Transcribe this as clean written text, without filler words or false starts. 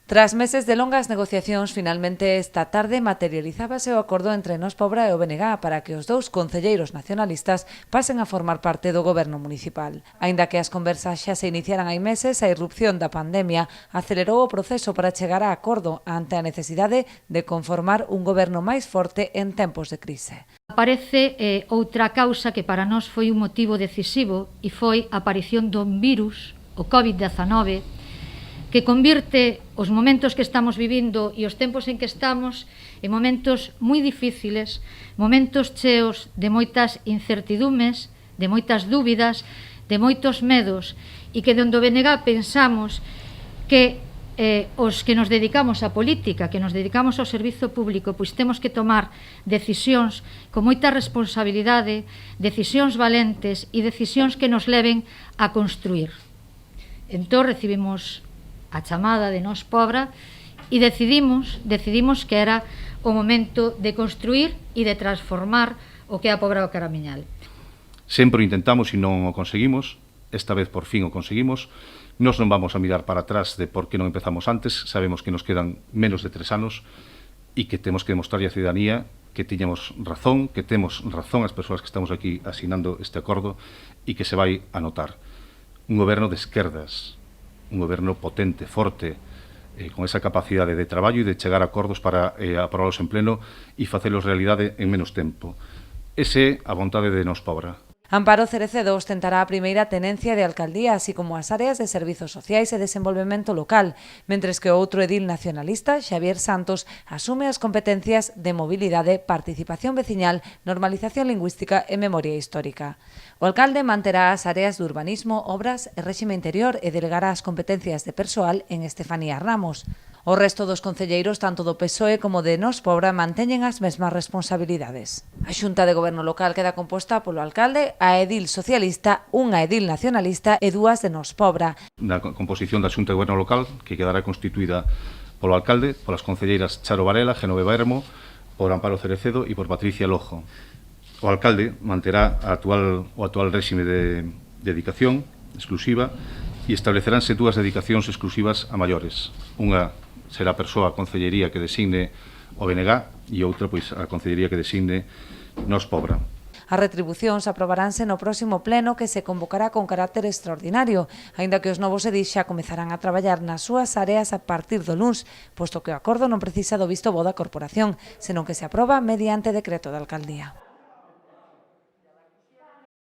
Tras meses de longas negociacións, finalmente esta tarde materializábase o acordo entre Nós Pobra e o BNG para que os dous concelleiros nacionalistas pasen a formar parte do goberno municipal. Aínda que as conversas xa se iniciaran hai meses, a irrupción da pandemia acelerou o proceso para chegar a acordo ante a necesidade de conformar un goberno máis forte en tempos de crise. Aparece outra causa que para nós foi un motivo decisivo e foi a aparición dun virus, o COVID-19, que convirte os momentos que estamos vivindo e os tempos en que estamos en momentos moi difíciles, momentos cheos de moitas incertidumes, de moitas dúbidas, de moitos medos, e que dende o BNG pensamos que os que nos dedicamos á política, que nos dedicamos ao servizo público, pois temos que tomar decisións con moita responsabilidade, decisións valentes e decisións que nos leven a construir. Entón recibimos a chamada de Nós Pobra e decidimos que era o momento de construir e de transformar o que é a Pobra do Caramiñal. Sempre o intentamos e non o conseguimos, esta vez por fin o conseguimos. Nós non vamos a mirar para atrás de por que non empezamos antes, sabemos que nos quedan menos de 3 anos e que temos que demostrarlle a ciudadanía que tiñamos razón, que temos razón as persoas que estamos aquí asinando este acordo e que se vai a notar. Un goberno de esquerdas, un goberno potente, forte, con esa capacidade de traballo e de chegar a acordos para aprobalos en pleno e facelos realidade en menos tempo. Ese é a vontade de Nós Pobra. Amparo Cerecedo ostentará a primeira tenencia de alcaldía, así como as áreas de servizos sociais e desenvolvemento local, mentres que o outro edil nacionalista, Xavier Santos, asume as competencias de mobilidade, participación veciñal, normalización lingüística e memoria histórica. O alcalde manterá as áreas de urbanismo, obras e réxime interior e delegará as competencias de persoal en Estefanía Ramos. O resto dos concelleiros, tanto do PSOE como de Nós Pobra, manteñen as mesmas responsabilidades. A Xunta de Goberno Local queda composta polo alcalde, a edil socialista, unha edil nacionalista e 2 de Nós Pobra. Na composición da Xunta de Goberno Local, que quedará constituída polo alcalde, polas concelleiras Charo Varela, Genoveva Hermo, por Amparo Cerecedo e por Patricia Lojo. O alcalde manterá o actual réxime de dedicación exclusiva e estableceránse 2 dedicacións exclusivas a maiores. Unha será a persoa a concellería que designe o BNG e outra pois a concellería que designe Nós Pobra. As retribucións aprobaránse no próximo pleno que se convocará con carácter extraordinario, aínda que os novos edís xa comezarán a traballar nas súas áreas a partir do luns, posto que o acordo non precisa do visto bo da corporación, senón que se aproba mediante decreto da alcaldía.